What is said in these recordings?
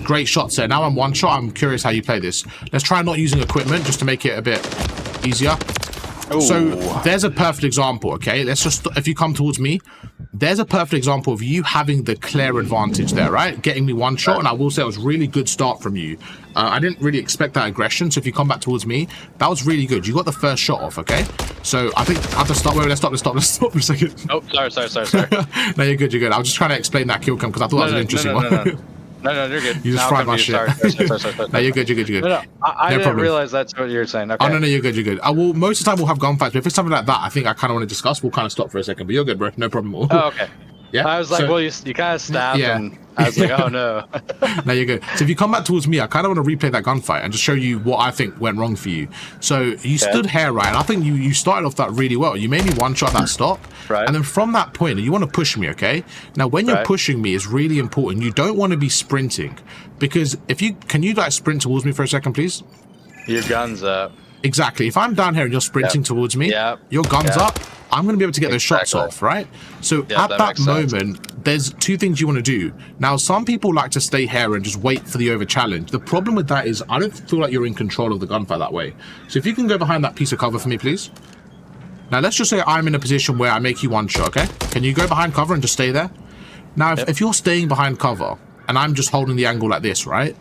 Great shots there. Now I'm one shot. I'm curious how you play this. Let's try not using equipment just to make it a bit easier. Ooh. So there's a perfect example, okay? Let's just, if you come towards me, there's a perfect example of you having the clear advantage there, right? Getting me one shot, and I will say it was a really good start from you. I didn't really expect that aggression, so if you come back towards me, that was really good. You got the first shot off, okay? So I think I have to stop. Wait, let's stop for a second. Oh, sorry. No, you're good. I was just trying to explain that kill cam because I thought that was an interesting one. No, you're good. You just fried my shit. Sorry. No, you're good. No, I didn't realize that's what you were saying. Okay. Oh, no, you're good. I will, most of the time we'll have gunfights, but if it's something like that, I think I kind of want to discuss. We'll kind of stop for a second, but you're good, bro. No problem at all. Oh, okay. Yeah. I was like, well, you kind of stabbed, and I was like, oh no. No, you're good. So if you come back towards me, I kind of want to replay that gunfight and just show you what I think went wrong for you. So you stood here, right? And I think you started off that really well. You made me one shot that stop. Right. And then from that point, you want to push me, okay? Now, when you're pushing me, it's really important. You don't want to be sprinting, because if you, can you like sprint towards me for a second, please? Your gun's up. Exactly. If I'm down here and you're sprinting towards me, your gun's up, I'm going to be able to get those shots off, right? So at that moment, there's two things you want to do. Now, some people like to stay here and just wait for the over challenge. The problem with that is I don't feel like you're in control of the gunfight that way. So if you can go behind that piece of cover for me, please. Now, let's just say I'm in a position where I make you one shot, okay? Can you go behind cover and just stay there? Now, if you're staying behind cover and I'm just holding the angle like this, right?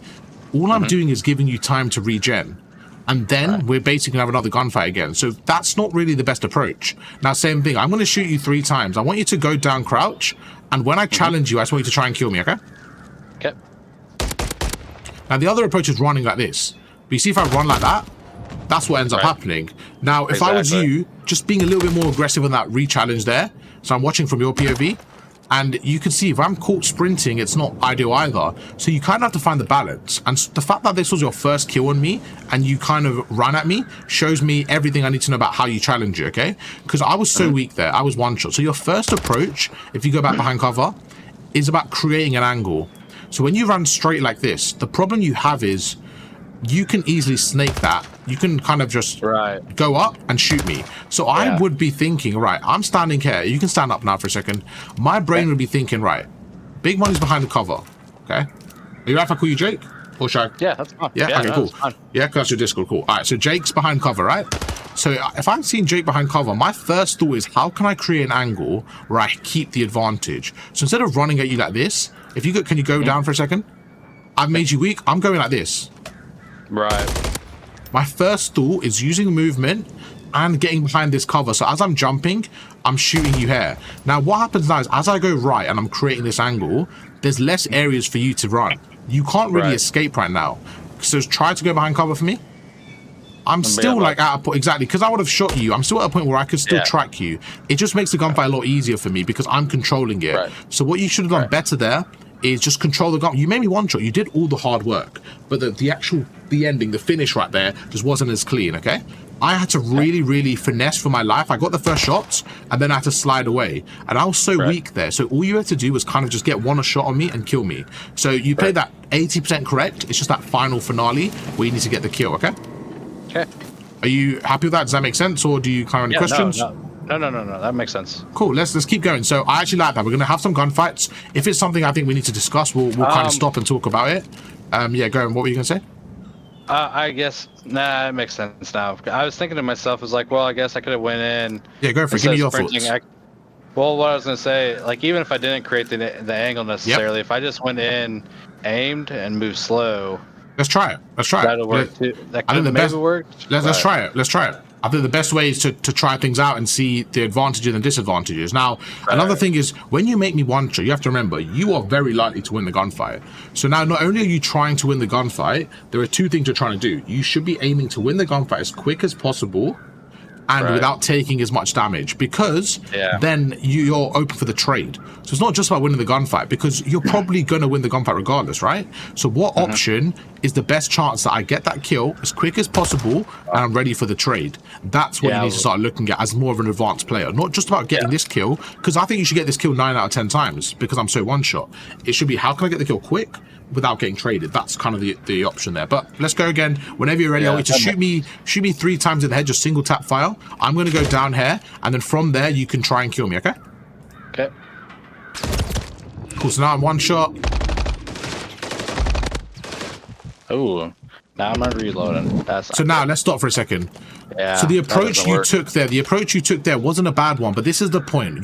All I'm doing is giving you time to regen. And then we're basically going to have another gunfight again. So that's not really the best approach. Now, same thing. I'm going to shoot you 3 times. I want you to go down crouch. And when I challenge you, I just want you to try and kill me, okay? Okay. Now, the other approach is running like this. But you see, if I run like that, that's what ends up happening. Now, if I was you, just being a little bit more aggressive on that re-challenge there. So I'm watching from your POV. And you can see if I'm caught sprinting, it's not ideal either. So you kind of have to find the balance. And the fact that this was your first kill on me and you kind of ran at me shows me everything I need to know about how you challenge you, okay? Because I was so weak there. I was one shot. So your first approach, if you go back behind cover, is about creating an angle. So when you run straight like this, the problem you have is you can easily snake that. You can kind of just go up and shoot me. So I would be thinking, right, I'm standing here. You can stand up now for a second. My brain would be thinking, right, Big Money's behind the cover, okay? Are you right if I call you Jake? Or should I? Yeah, that's fine. Yeah, okay, cool. Yeah, because that's your Discord, cool. All right, so Jake's behind cover, right? So if I'm seeing Jake behind cover, my first thought is, how can I create an angle where I keep the advantage? So instead of running at you like this, if you go, can you go down for a second? I've made you weak. I'm going like this. Right. My first thought is using movement and getting behind this cover. So as I'm jumping, I'm shooting you here. Now, what happens now is as I go right and I'm creating this angle, there's less areas for you to run. You can't really escape right now. So try to go behind cover for me. I'm still like at a point, exactly, because I would have shot you. I'm still at a point where I could still track you. It just makes the gunfight a lot easier for me because I'm controlling it. So what you should have done better there is just control the gun. You made me one shot. You did all the hard work, but the ending, the finish right there just wasn't as clean, okay? I had to really finesse for my life. I got the first shots, and then I had to slide away. And I was so weak there. So all you had to do was kind of just get one shot on me and kill me. So you played that 80% correct. It's just that final finale where you need to get the kill, okay? Okay. Are you happy with that? Does that make sense? Or do you kind of any questions? No. That makes sense. Cool. Let's keep going. So I actually like that. We're going to have some gunfights. If it's something I think we need to discuss, we'll kind of stop and talk about it. Yeah, go on. What were you going to say? I guess, nah, it makes sense now. I was thinking to myself, I was like, well, I guess I could have went in. Yeah, go for it. Give me your thoughts. Well, what I was going to say, like, even if I didn't create the angle necessarily, if I just went in, aimed, and moved slow. Let's try it. That'll work too. That could maybe work. Let's try it. I think the best way is to try things out and see the advantages and disadvantages. Now, another thing is, when you make me one shot, you have to remember, you are very likely to win the gunfight. So now, not only are you trying to win the gunfight, there are 2 things you're trying to do. You should be aiming to win the gunfight as quick as possible and without taking as much damage, because then you're open for the trade. So it's not just about winning the gunfight, because you're probably going to win the gunfight regardless, right? So what option is the best chance that I get that kill as quick as possible and I'm ready for the trade? That's what you need to start looking at as more of an advanced player. Not just about getting this kill, because I think you should get this kill 9 out of 10 times because I'm so one shot. It should be, how can I get the kill quick without getting traded? That's kind of the option there. But let's go again. Whenever you're ready, I want you to shoot me 3 times in the head, just single tap fire. I'm going to go down here, and then from there you can try and kill me, okay? Okay. Cool. So now I'm one shot. Ooh, now I'm reloading. That's So now let's stop for a second. yeah. So the approach you took there wasn't a bad one, but this is the point.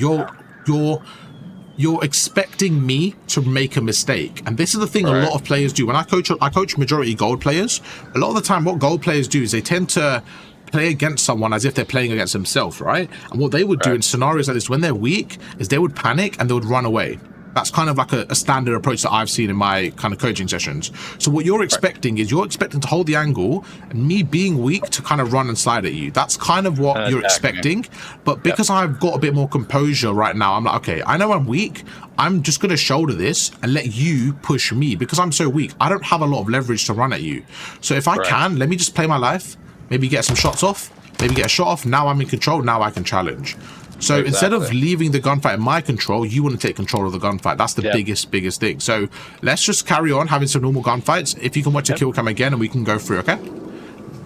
You're expecting me to make a mistake, and this is the thing a lot of players do. When I coach majority gold players. A lot of the time, what gold players do is they tend to play against someone as if they're playing against themselves, right? And what they would do in scenarios like this when they're weak is they would panic and they would run away. That's kind of like a standard approach that I've seen in my kind of coaching sessions. So what you're expecting is you're expecting to hold the angle and me being weak to kind of run and slide at you. That's kind of what you're expecting. But because I've got a bit more composure right now, I'm like, okay, I know I'm weak. I'm just going to shoulder this and let you push me because I'm so weak. I don't have a lot of leverage to run at you. So if I can, let me just play my life, maybe get some shots off, maybe get a shot off. Now I'm in control. Now I can challenge. So instead of leaving the gunfight in my control, you want to take control of the gunfight. That's the biggest thing. So let's just carry on having some normal gunfights. If you can watch a kill cam again and we can go through, okay?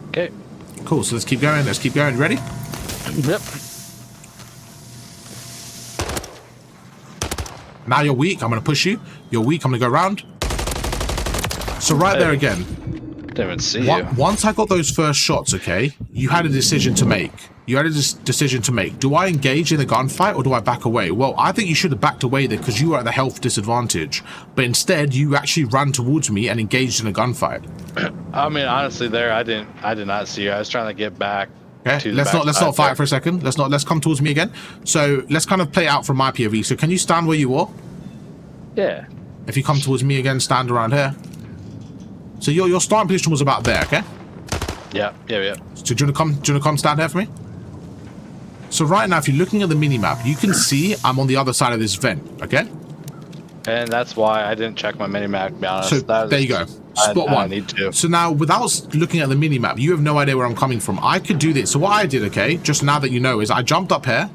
Okay. Cool, so let's keep going. Let's keep going. Ready? Yep. Now you're weak. I'm going to push you. You're weak. I'm going to go around. So right there again. Didn't even see you. Once I got those first shots, okay, you had a decision to make. You had a decision to make. Do I engage in a gunfight or do I back away? Well, I think you should have backed away there because you were at the health disadvantage. But instead, you actually ran towards me and engaged in a gunfight. I mean, honestly, I did not see you. I was trying to get back. Okay, let's not fight for a second. Let's come towards me again. So let's kind of play it out from my POV. So can you stand where you are? Yeah. If you come towards me again, stand around here. So your starting position was about there, okay? Yeah. So do you want to come stand here for me? So right now, if you're looking at the minimap, you can see I'm on the other side of this vent, okay? And that's why I didn't check my minimap, to be honest. So there you go. Spot one. I need to. So now, without looking at the minimap, you have no idea where I'm coming from. I could do this. So what I did, okay, just now that you know, is I jumped up here.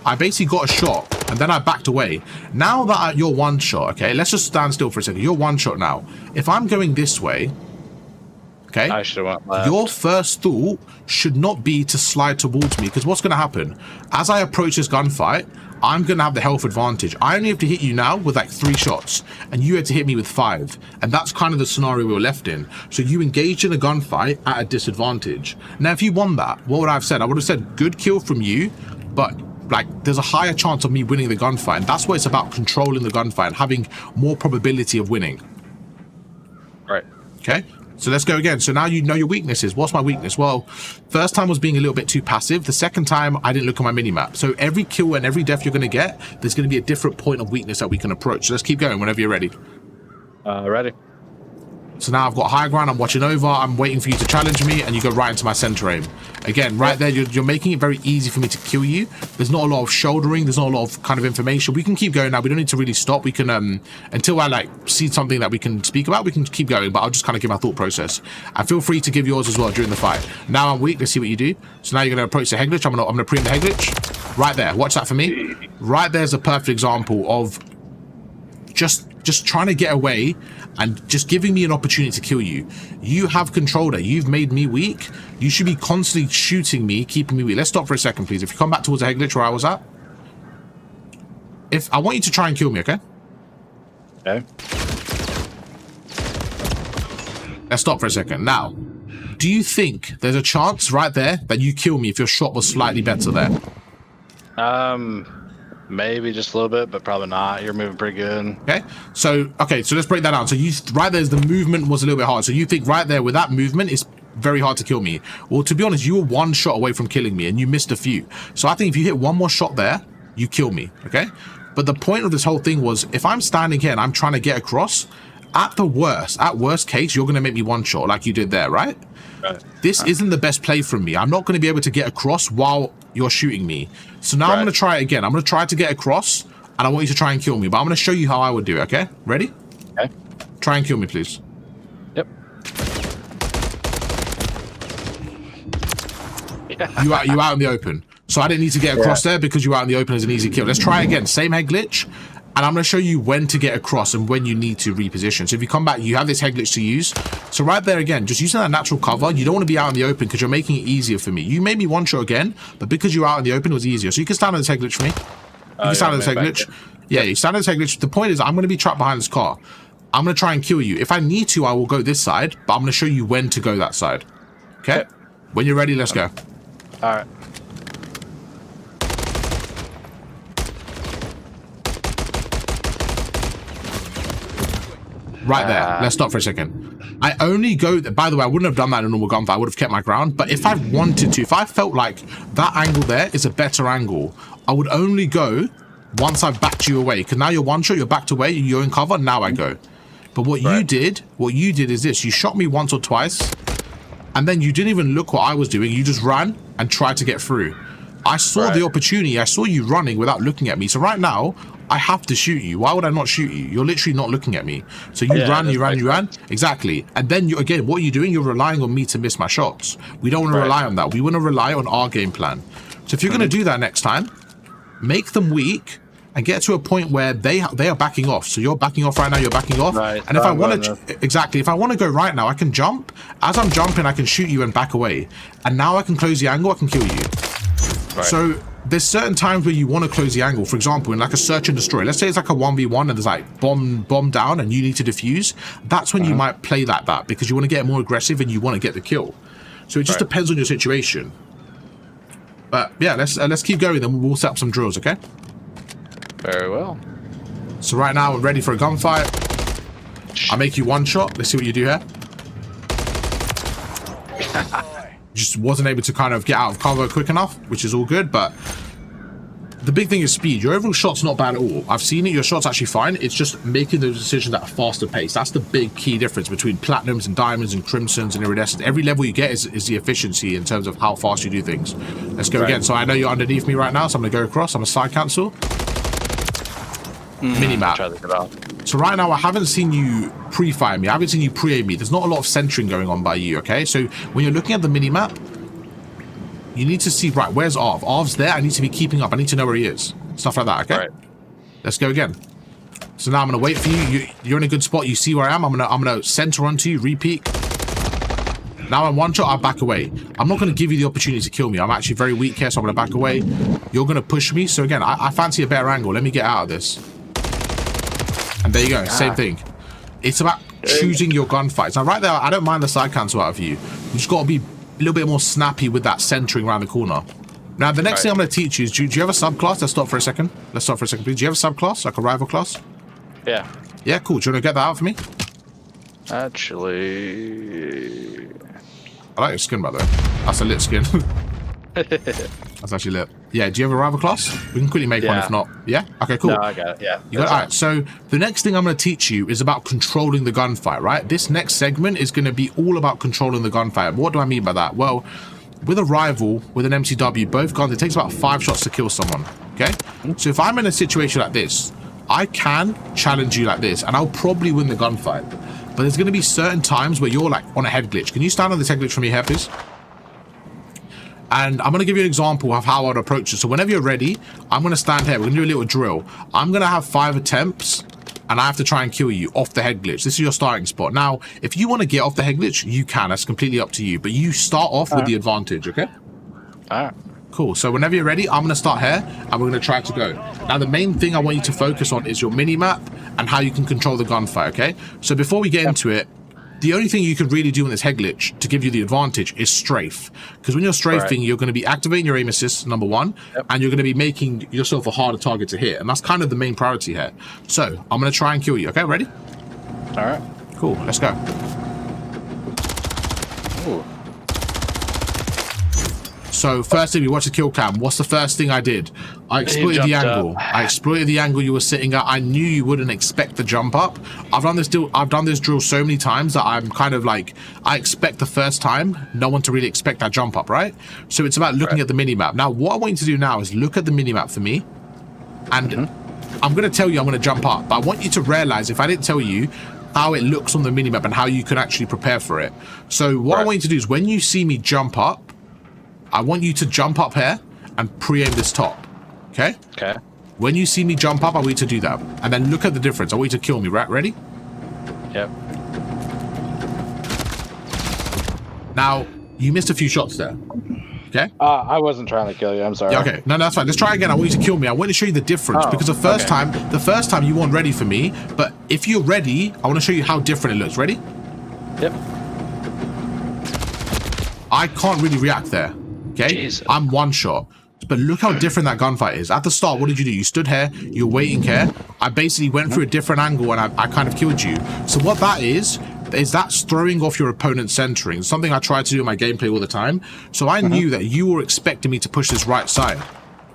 I basically got a shot, and then I backed away. Now that you're one shot, okay, let's just stand still for a second. You're one shot now. If I'm going this way, okay, I should have went left. Your first thought should not be to slide towards me, because what's going to happen? As I approach this gunfight, I'm going to have the health advantage. I only have to hit you now with like 3 shots, and you had to hit me with 5. And that's kind of the scenario we were left in. So you engaged in a gunfight at a disadvantage. Now, if you won that, what would I have said? I would have said, good kill from you, but like there's a higher chance of me winning the gunfight. And that's what it's about, controlling the gunfight and having more probability of winning. Right. Okay. So let's go again. So now you know your weaknesses. What's my weakness? Well, first time was being a little bit too passive. The second time, I didn't look at my minimap. So every kill and every death you're going to get, there's going to be a different point of weakness that we can approach. So let's keep going whenever you're ready. Ready. So now I've got high ground. I'm watching over. I'm waiting for you to challenge me, and you go right into my center aim. Again, right there, you're making it very easy for me to kill you. There's not a lot of shouldering. There's not a lot of kind of information. We can keep going now. We don't need to really stop. We can, until I like see something that we can speak about, we can keep going. But I'll just kind of give my thought process. And feel free to give yours as well during the fight. Now I'm weak. Let's see what you do. So now you're going to approach the head glitch. I'm gonna pre-aim the head glitch. Right there. Watch that for me. Right there's a perfect example of just trying to get away and just giving me an opportunity to kill you. You have control there. You've made me weak. You should be constantly shooting me, keeping me weak. Let's stop for a second, please. If you come back towards the head glitch where I was at. I want you to try and kill me, okay? Okay. Let's stop for a second. Now, do you think there's a chance right there that you kill me if your shot was slightly better there? Maybe just a little bit, but probably not. You're moving pretty good. Okay, so let's break that down. So right there's the movement was a little bit hard. So you think right there with that movement it's very hard to kill me. Well, to be honest, you were 1 shot away from killing me and you missed a few. So I think if you hit 1 more shot there, you kill me. Okay, but the point of this whole thing was if I'm standing here and I'm trying to get across, at worst case, you're going to make me 1 shot like you did there, right? This isn't the best play from me. I'm not going to be able to get across while you're shooting me. So now I'm going to try it again. I'm going to try to get across, and I want you to try and kill me. But I'm going to show you how I would do it, okay? Ready? Okay. Try and kill me, please. Yep. You out in the open. So I didn't need to get across there because you out in the open as an easy kill. Let's try again. Same head glitch. And I'm going to show you when to get across and when you need to reposition. So if you come back, you have this head glitch to use. So right there again, just using that natural cover. You don't want to be out in the open because you're making it easier for me. You made me 1 shot again, but because you're out in the open, it was easier. So you can stand on this head glitch for me. You can stand on this head glitch. Yeah, you stand on this head glitch. The point is I'm going to be trapped behind this car. I'm going to try and kill you. If I need to, I will go this side, but I'm going to show you when to go that side. Okay? When you're ready, let's go. All right. Right there. Let's stop for a second. I only go... By the way, I wouldn't have done that in a normal gunfight. I would have kept my ground. But if I wanted to, if I felt like that angle there is a better angle, I would only go once I've backed you away. Because now you're one shot, you're backed away, you're in cover, now I go. But what you did is this. You shot me once or twice, and then you didn't even look what I was doing. You just ran and tried to get through. I saw the opportunity. I saw you running without looking at me. So right now, I have to shoot you. Why would I not shoot you? You're literally not looking at me. So you ran. Exactly. And then, again, what are you doing? You're relying on me to miss my shots. We don't want to rely on that. We want to rely on our game plan. So if you're going to do that next time, make them weak and get to a point where they are backing off. So you're backing off right now, you're backing off. Right, and if I want to, if I want to go right now, I can jump. As I'm jumping, I can shoot you and back away. And now I can close the angle, I can kill you. Right. So there's certain times where you want to close the angle. For example, in like a search and destroy. Let's say it's like a 1v1 and there's like bomb down and you need to defuse. That's when you might play like that because you want to get more aggressive and you want to get the kill. So it just depends on your situation. But yeah, let's keep going. Then we'll set up some drills, okay? Very well. So right now we're ready for a gunfight. I'll make you one shot. Let's see what you do here. Just wasn't able to kind of get out of cover quick enough, which is all good, but the big thing is speed. Your overall shot's not bad at all. I've seen it, your shot's actually fine. It's just making those decisions at a faster pace. That's the big key difference between platinums and diamonds and crimsons and iridescents. Every level you get is the efficiency in terms of how fast you do things. Let's go again. So I know you're underneath me right now, so I'm gonna go across. I'm gonna side cancel. Minimap. Try to get out. So right now I haven't seen you pre-fire me. I haven't seen you pre-aim me. There's not a lot of centering going on by you, okay? So when you're looking at the minimap, you need to see, right, where's Arv? Arv's there. I need to be keeping up. I need to know where he is. Stuff like that, okay? Right. Let's go again. So now I'm going to wait for you. You're in a good spot. You see where I am. I'm gonna center onto you, re-peek. Now I'm one shot, I back away. I'm not going to give you the opportunity to kill me. I'm actually very weak here, so I'm going to back away. You're going to push me. So again, I fancy a better angle. Let me get out of this. And there you go, same thing. It's about choosing your gunfights. Now right there, I don't mind the side cancel out of you. You just got to be a little bit more snappy with that centering around the corner. Now the next thing I'm going to teach you is, do you have a subclass? Let's stop for a second. Let's stop for a second, please. Do you have a subclass, like a rival class? Yeah. Yeah, cool. Do you want to get that out for me? Actually... I like your skin, by the way. That's a lit skin. That's actually lit. Yeah, do you have a rival class? We can quickly make one if not. Yeah? Okay, cool. No, I got it, yeah. You got it? All right, so the next thing I'm going to teach you is about controlling the gunfight, right? This next segment is going to be all about controlling the gunfight. What do I mean by that? Well, with a rival, with an MCW, both guns, it takes about 5 shots to kill someone, okay? So if I'm in a situation like this, I can challenge you like this, and I'll probably win the gunfight. But there's going to be certain times where you're like on a head glitch. Can you stand on this head glitch for me here, please? And I'm going to give you an example of how I'd approach it. So whenever you're ready, I'm going to stand here. We're going to do a little drill. I'm going to have 5 attempts, and I have to try and kill you off the head glitch. This is your starting spot. Now, if you want to get off the head glitch, you can. That's completely up to you. But you start off with the advantage, okay? All right. Cool. So whenever you're ready, I'm going to start here, and we're going to try to go. Now, the main thing I want you to focus on is your mini-map and how you can control the gunfight, okay? So before we get into it, the only thing you can really do in this head glitch to give you the advantage is strafe. Because when you're strafing, you're going to be activating your aim assist, number 1, and you're going to be making yourself a harder target to hit. And that's kind of the main priority here. So I'm going to try and kill you. Okay, ready? All right. Cool, let's go. Ooh. So firstly, we watch the kill cam. What's the first thing I did? I exploited the angle. I exploited the angle you were sitting at. I knew you wouldn't expect the jump up. I've done this drill so many times that I'm kind of like, I expect the first time no one to really expect that jump up, right? So it's about looking at the minimap. Now, what I want you to do now is look at the minimap for me, and I'm going to tell you I'm going to jump up, but I want you to realize, if I didn't tell you, how it looks on the minimap and how you can actually prepare for it. So what I want you to do is, when you see me jump up, I want you to jump up here and pre-aim this top, okay? Okay. When you see me jump up, I want you to do that. And then look at the difference. I want you to kill me, right? Ready? Yep. Now, you missed a few shots there. Okay? I wasn't trying to kill you. I'm sorry. Yeah, okay. No, that's fine. Let's try again. I want you to kill me. I want to show you the difference because the first time you weren't ready for me, but if you're ready, I want to show you how different it looks. Ready? Yep. I can't really react there. Okay? Jesus. I'm one shot. But look how different that gunfight is. At the start, what did you do? You stood here, you're waiting here. I basically went through a different angle and I kind of killed you. So what that is that's throwing off your opponent's centering. Something I try to do in my gameplay all the time. So I knew that you were expecting me to push this right side.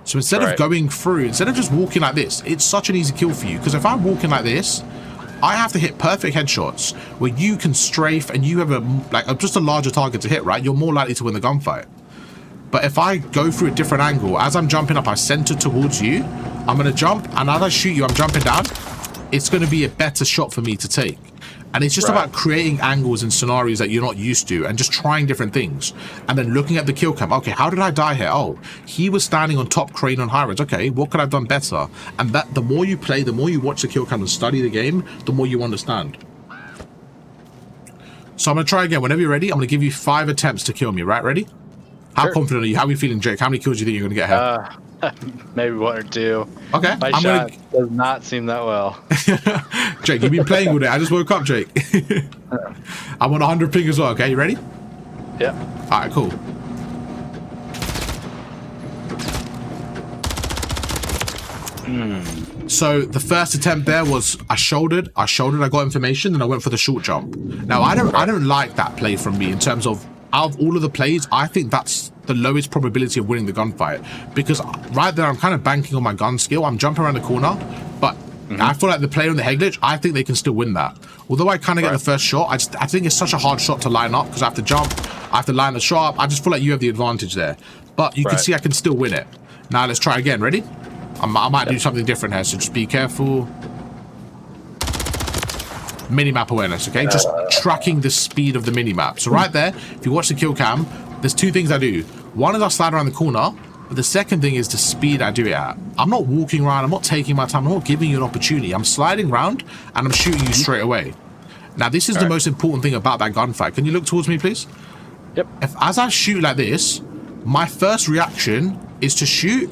So instead of going through, instead of just walking like this, it's such an easy kill for you. Because if I'm walking like this, I have to hit perfect headshots where you can strafe and you have just a larger target to hit, right? You're more likely to win the gunfight. But if I go through a different angle, as I'm jumping up, I center towards you, I'm going to jump, and as I shoot you, I'm jumping down. It's going to be a better shot for me to take. And it's just about creating angles and scenarios that you're not used to and just trying different things. And then looking at the kill cam. Okay, how did I die here? Oh, he was standing on top crane on high res. Okay, what could I have done better? And that the more you play, the more you watch the kill cam and study the game, the more you understand. So I'm going to try again. Whenever you're ready, I'm going to give you 5 attempts to kill me, right? Ready? How confident are you? How are you feeling, Jake? How many kills do you think you're going to get here? Maybe 1 or 2. Okay. My shot does not seem that well. Jake, you've been playing all day. I just woke up, Jake. I'm on 100 ping as well, okay? You ready? Yep. All right, cool. So the first attempt there was I shouldered, I got information, and I went for the short jump. Now, I don't like that play from me in terms of out of all of the plays, I think that's the lowest probability of winning the gunfight because right there I'm kind of banking on my gun skill. I'm jumping around the corner, but I feel like the player on the head glitch, I think they can still win that. Although I kind of get the first shot, I think it's such a hard shot to line up because I have to jump, I have to line the shot up. I just feel like you have the advantage there, but you can see I can still win it. Now let's try again. Ready? I might do something different here, so just be careful. Minimap awareness, okay? Just tracking the speed of the minimap. So right there, if you watch the kill cam, there's 2 things I do. One is I slide around the corner, but the second thing is the speed I do it at. I'm not walking around, I'm not taking my time, I'm not giving you an opportunity. I'm sliding around and I'm shooting you straight away. Now this is the most important thing about that gunfight. Can you look towards me, please? Yep. As I shoot like this, my first reaction is to shoot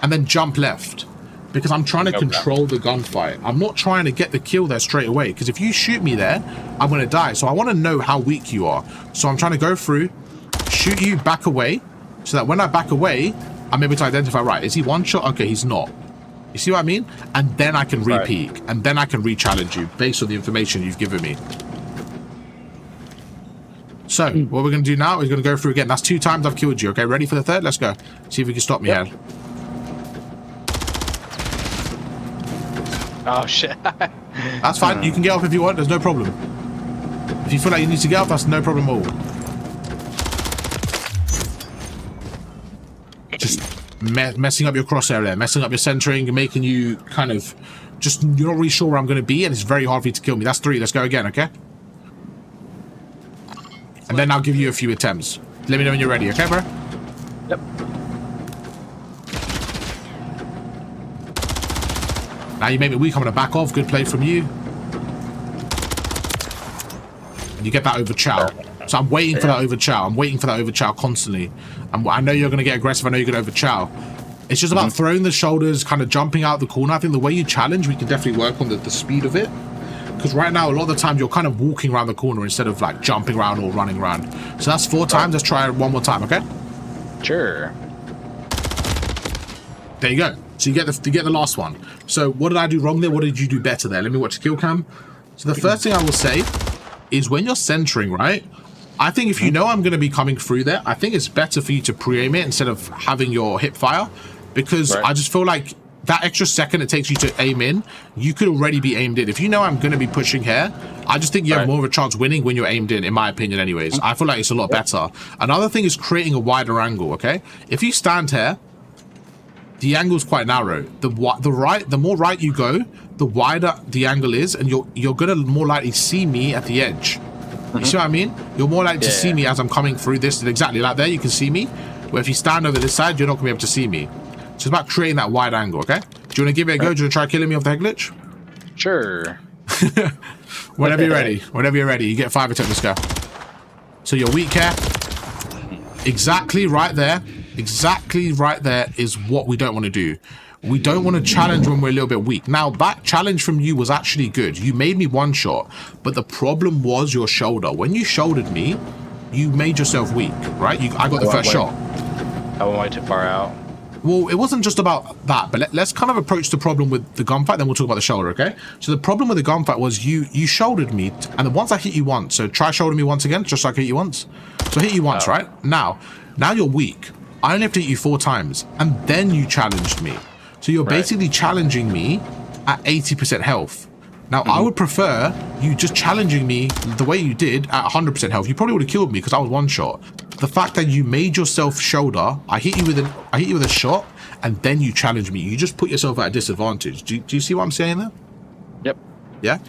and then jump left. Because I'm trying to control the gunfight. I'm not trying to get the kill there straight away. Because if you shoot me there, I'm going to die. So I want to know how weak you are. So I'm trying to go through, shoot you, back away. So that when I back away, I'm able to identify, right, is he one shot? Okay, he's not. You see what I mean? And then I can re-peek. And then I can re-challenge you based on the information you've given me. So what we're going to do now is going to go through again. That's 2 times I've killed you. Okay, ready for the 3rd? Let's go. See if we can stop me here. Oh shit. That's fine. You can get off if you want. There's no problem. If you feel like you need to get off, that's no problem at all. Just messing up your crosshair there, messing up your centering, and making you kind of just you're not really sure where I'm going to be, and it's very hard for you to kill me. That's 3. Let's go again, okay? And then I'll give you a few attempts. Let me know when you're ready, okay, bro? Yep. Now you make me weak, I'm going to back off. Good play from you. And you get that over chow. So I'm waiting for that over chow. I'm waiting for that over chow constantly. I know you're going to get aggressive. I know you're going to over chow. It's just about throwing the shoulders, kind of jumping out the corner. I think the way you challenge, we can definitely work on the speed of it. Because right now, a lot of the time, you're kind of walking around the corner instead of like jumping around or running around. So that's 4 times. Let's try it one more time, okay? Sure. There you go. So you get the last one. So what did I do wrong there? What did you do better there? Let me watch the kill cam. So the first thing I will say is when you're centering, right? I think if you know I'm going to be coming through there, I think it's better for you to pre-aim it instead of having your hip fire. Because I just feel like that extra second it takes you to aim in, you could already be aimed in. If you know I'm going to be pushing here, I just think you have more of a chance winning when you're aimed in my opinion anyways. I feel like it's a lot better. Another thing is creating a wider angle, okay? If you stand here, the angle's quite narrow. The more right you go, the wider the angle is, and you're gonna more likely see me at the edge. You see what I mean? You're more likely to see me as I'm coming through this, exactly like there. You can see me. Where if you stand over this side, you're not gonna be able to see me. So it's about creating that wide angle. Okay? Do you want to give it a go? Do you want to try killing me off the head glitch? Sure. Whenever you're ready. Whenever you're ready, you get 5 attempts. Let's go. So you're weak here. Exactly right there. Exactly right there is what we don't want to do. We don't want to challenge when we're a little bit weak. Now, that challenge from you was actually good. You made me one shot, but the problem was your shoulder. When you shouldered me, you made yourself weak, right? I got the first shot. I went way too far out. Well, it wasn't just about that, but let's kind of approach the problem with the gunfight, then we'll talk about the shoulder, okay? So the problem with the gunfight was you shouldered me, and then once I hit you once, so try shoulder me once again, just so I can hit you once. So I hit you once, right? Now you're weak. I only have to hit you 4 times, and then you challenged me. So you're basically challenging me at 80% health. Now, I would prefer you just challenging me the way you did at 100% health. You probably would have killed me because I was one shot. The fact that you made yourself shoulder, I hit you with a shot, and then you challenged me. You just put yourself at a disadvantage. Do you see what I'm saying there? Yep. Yeah?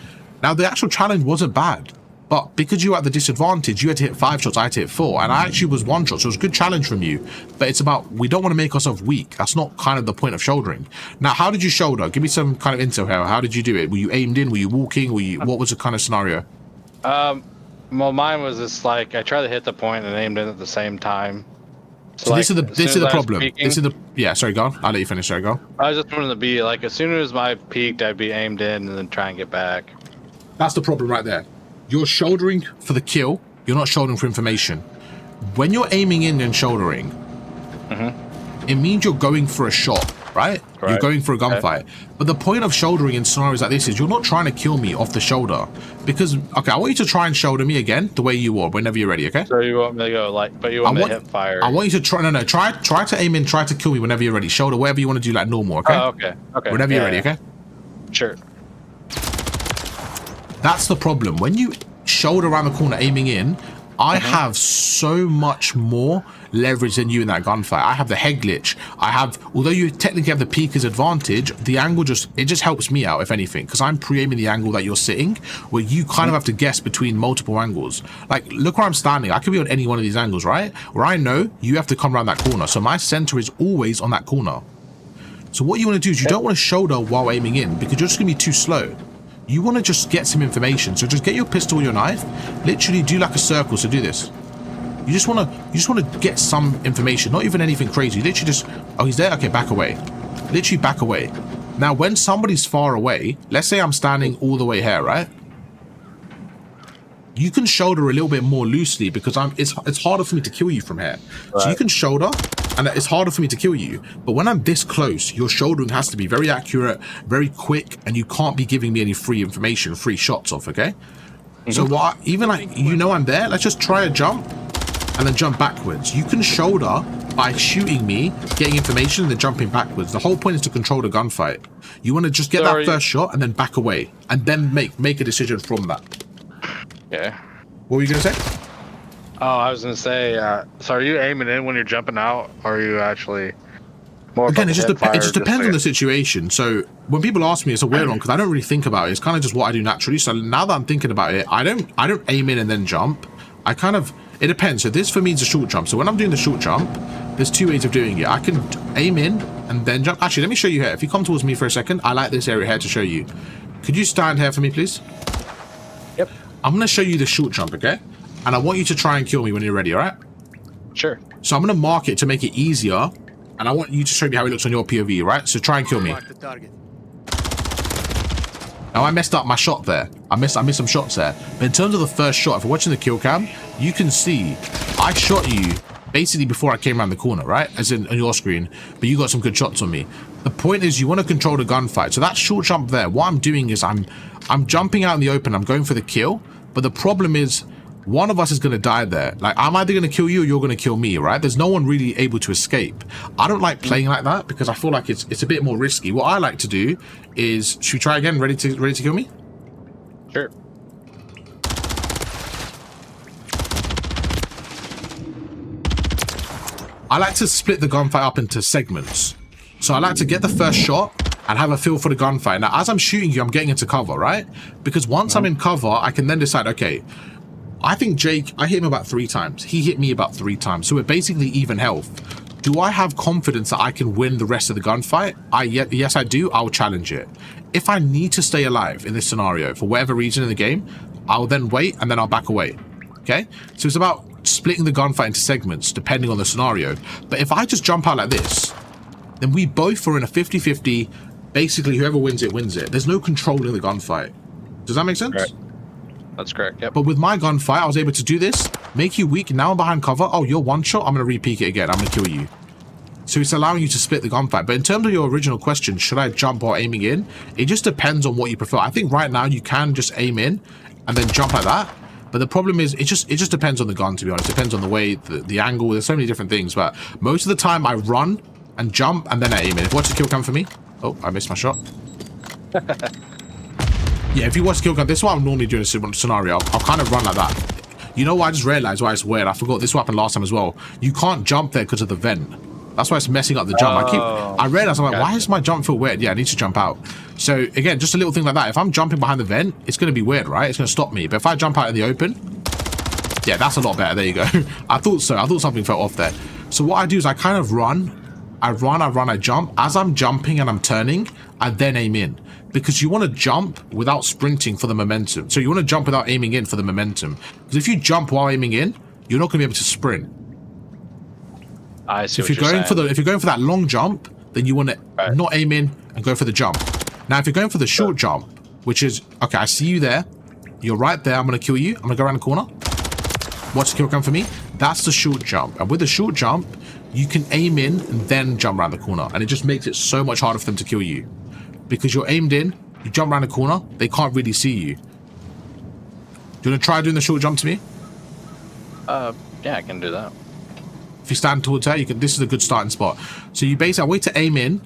Now, the actual challenge wasn't bad. But because you were at the disadvantage, you had to hit 5 shots, I had to hit 4. And I actually was 1 shot, so it was a good challenge from you. But it's about, we don't want to make ourselves weak. That's not kind of the point of shouldering. Now, how did you shoulder? Give me some kind of intel here. How did you do it? Were you aimed in? Were you walking? What was the kind of scenario? Well, mine was just like, I tried to hit the point and aimed in at the same time. So like, this is the problem. Yeah, sorry, go on. I'll let you finish. Sorry, go on. I was just wanting to be like, as soon as I peaked, I'd be aimed in and then try and get back. That's the problem right there. You're shouldering for the kill. You're not shouldering for information. When you're aiming in and shouldering, it means you're going for a shot, right? You're going for a gunfight. But the point of shouldering in scenarios like this is you're not trying to kill me off the shoulder. Because, okay, I want you to try and shoulder me again the way you were whenever you're ready, okay? So you want me to go like, but you want me to hip fire? I want you to try, try to aim in, try to kill me whenever you're ready. Shoulder, whatever you want to do, like normal, okay? Oh, okay. Whenever you're ready, okay? Sure. That's the problem. When you shoulder around the corner aiming in, I have so much more leverage than you in that gunfight. I have the head glitch. Although you technically have the peeker's advantage, the angle just helps me out, if anything, because I'm pre-aiming the angle that you're sitting, where you kind of have to guess between multiple angles. Like, look where I'm standing. I could be on any one of these angles, right? Where I know you have to come around that corner. So my center is always on that corner. So what you want to do is you don't want to shoulder while aiming in, because you're just going to be too slow. You want to just get some information. So just get your pistol or your knife, literally do like a circle. So do this. You just want to get some information, not even anything crazy. Literally just, oh, he's there. Okay, back away. Literally back away. Now, when somebody's far away, let's say I'm standing all the way here, right? You can shoulder a little bit more loosely because it's harder for me to kill you from here. Right. So you can shoulder, and it's harder for me to kill you. But when I'm this close, your shouldering has to be very accurate, very quick, and you can't be giving me any free information, free shots off, okay? So you know I'm there, let's just try a jump and then jump backwards. You can shoulder by shooting me, getting information, and then jumping backwards. The whole point is to control the gunfight. You want to just get that first shot and then back away, and then make a decision from that. Yeah. What were you going to say? Oh, I was going to say, so are you aiming in when you're jumping out, or are you actually more... Again, it just depends on the situation. So when people ask me, it's a weird one, because I don't really think about it. It's kind of just what I do naturally. So now that I'm thinking about it, I don't aim in and then jump. It depends. So this for me is a short jump. So when I'm doing the short jump, there's 2 ways of doing it. I can aim in and then jump. Actually, let me show you here. If you come towards me for a second, I like this area here to show you. Could you stand here for me, please? Yep. I'm going to show you the short jump, okay? And I want you to try and kill me when you're ready, all right? Sure. So I'm going to mark it to make it easier, and I want you to show me how it looks on your POV, right? So try and kill me. Now, I messed up my shot there. I missed some shots there. But in terms of the first shot, if you're watching the kill cam, you can see I shot you basically before I came around the corner, right? As in on your screen, but you got some good shots on me. The point is you want to control the gunfight. So that short jump there, what I'm doing is I'm jumping out in the open. I'm going for the kill. But the problem is one of us is going to die there. Like, I'm either going to kill you or you're going to kill me, right? There's no one really able to escape. I don't like playing like that because I feel like it's a bit more risky. What I like to do is, should we try again? Ready to kill me? Sure. I like to split the gunfight up into segments. So I like to get the first shot and have a feel for the gunfight. Now, as I'm shooting you, I'm getting into cover, right? Because once I'm in cover, I can then decide, okay, I think Jake, I hit him about 3 times. He hit me about 3 times. So we're basically even health. Do I have confidence that I can win the rest of the gunfight? Yes, I do. I'll challenge it. If I need to stay alive in this scenario for whatever reason in the game, I'll then wait and then I'll back away. Okay? So it's about splitting the gunfight into segments depending on the scenario. But if I just jump out like this, then we both are in a 50-50. Basically, whoever wins it, wins it. There's no controlling the gunfight. Does that make sense? Right. That's correct, yep. But with my gunfight, I was able to do this, make you weak. Now I'm behind cover. Oh, you're one shot. I'm going to re-peek it again. I'm going to kill you. So it's allowing you to split the gunfight. But in terms of your original question, should I jump or aiming in? It just depends on what you prefer. I think right now you can just aim in and then jump like that. But the problem is, it just depends on the gun, to be honest. It depends on the way, the angle. There's so many different things. But most of the time, I run and jump and then I aim in. Watch the kill cam for me. Oh, I missed my shot. Yeah, if you watch the kill cam, this is what I'm normally doing in a scenario. I'll kind of run like that. You know what? I just realized why it's weird. I forgot this happened last time as well. You can't jump there because of the vent. That's why it's messing up the jump. I realized, I'm like, why does my jump feel weird? Yeah, I need to jump out. So again, just a little thing like that. If I'm jumping behind the vent, it's going to be weird, right? It's going to stop me. But if I jump out in the open, yeah, that's a lot better. There you go. I thought so. I thought something fell off there. So what I do is I kind of run. I jump. As I'm jumping and I'm turning, I then aim in. Because you want to jump without sprinting for the momentum. So you want to jump without aiming in for the momentum. Because if you jump while aiming in, you're not going to be able to sprint. I see. So if you're going for that long jump, then you want to not aim in and go for the jump. Now, if you're going for the short jump, which is okay, I see you there. You're right there. I'm going to kill you. I'm going to go around the corner. Watch the kill come for me. That's the short jump. And with the short jump, you can aim in and then jump around the corner. And it just makes it so much harder for them to kill you. Because you're aimed in, you jump around the corner, they can't really see you. Do you want to try doing the short jump to me? Yeah, I can do that. If you stand towards her, you can. This is a good starting spot. So you basically, I want you to aim in,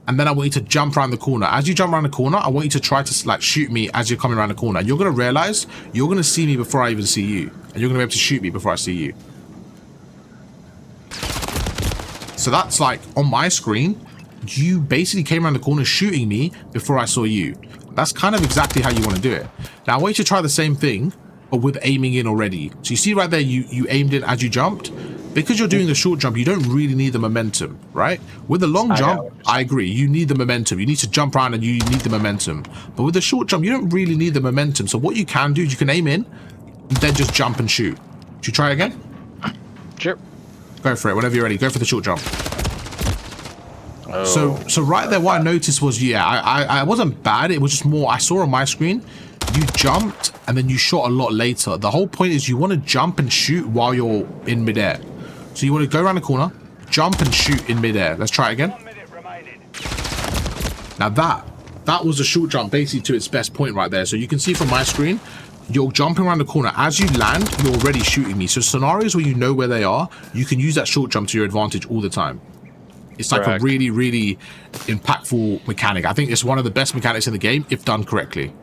and then I want you to jump around the corner. As you jump around the corner, I want you to try to like shoot me as you're coming around the corner. And you're going to realize you're going to see me before I even see you. And you're going to be able to shoot me before I see you. So that's like, on my screen, you basically came around the corner shooting me before I saw you. That's kind of exactly how you want to do it. Now, I want you to try the same thing, but with aiming in already. So you see right there, you aimed in as you jumped. Because you're doing the short jump, you don't really need the momentum, right? With the long jump, I agree. You need the momentum. You need to jump around and you need the momentum. But with the short jump, you don't really need the momentum. So what you can do is you can aim in and then just jump and shoot. Should you try again? Sure. Go for it. Whenever you're ready, go for the short jump. Oh, so right there, what I noticed was, yeah, I wasn't bad. It was just more, I saw on my screen, you jumped and then you shot a lot later. The whole point is you want to jump and shoot while you're in midair. So you want to go around the corner, jump and shoot in midair. Let's try it again. Now that was a short jump basically to its best point right there. So you can see from my screen, you're jumping around the corner. As you land, you're already shooting me. So scenarios where you know where they are, you can use that short jump to your advantage all the time. It's like a really, really impactful mechanic. I think it's one of the best mechanics in the game if done correctly.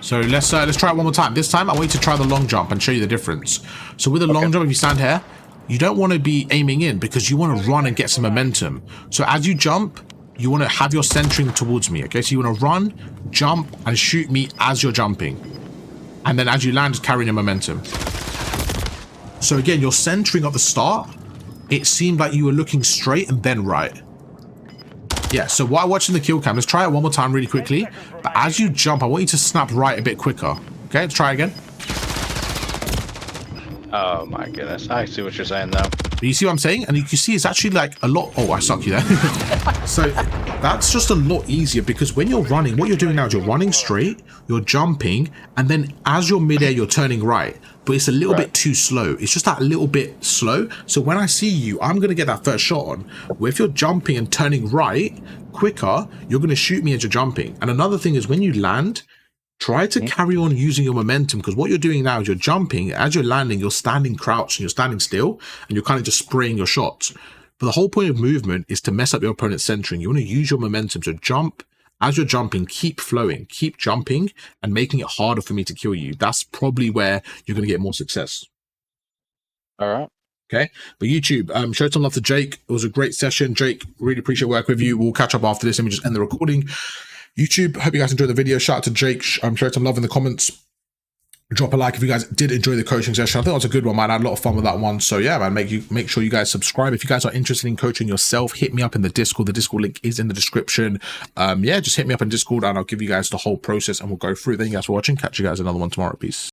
So let's try it one more time. This time I want you to try the long jump and show you the difference. So with the long jump, if you stand here, you don't want to be aiming in because you want to run and get some momentum. So as you jump, you want to have your centering towards me. Okay, so you want to run, jump, and shoot me as you're jumping. And then as you land, just carrying your momentum. So again, you're centering at the start. It seemed like you were looking straight and then right. Yeah, so while watching the kill cam, let's try it one more time really quickly. But as you jump, I want you to snap right a bit quicker. Okay, let's try again. Oh my goodness, I see what you're saying now. But you see what I'm saying? And you can see it's actually like a lot... Oh, I suck you there. So that's just a lot easier because when you're running, what you're doing now is you're running straight, you're jumping, and then as you're midair, you're turning right. But it's a little bit too slow. It's just that little bit slow. So when I see you, I'm going to get that first shot on. Where if you're jumping and turning right quicker, you're going to shoot me as you're jumping. And another thing is when you land, try to carry on using your momentum because what you're doing now is you're jumping. As you're landing, you're standing crouched and you're standing still and you're kind of just spraying your shots. But the whole point of movement is to mess up your opponent's centering. You want to use your momentum to jump. As you're jumping, keep flowing, keep jumping and making it harder for me to kill you. That's probably where you're going to get more success. All right. Okay. But YouTube, show some love to Jake. It was a great session. Jake, really appreciate working with you. We'll catch up after this. Let me just end the recording. YouTube, hope you guys enjoyed the video. Shout out to Jake. Show some love in the comments. Drop a like if you guys did enjoy the coaching session. I think it was a good one, man. I had a lot of fun with that one. So yeah, man, make sure you guys subscribe. If you guys are interested in coaching yourself, hit me up in the Discord. The Discord link is in the description. Yeah, just hit me up in Discord and I'll give you guys the whole process and we'll go through. Thank you guys for watching. Catch you guys another one tomorrow. Peace.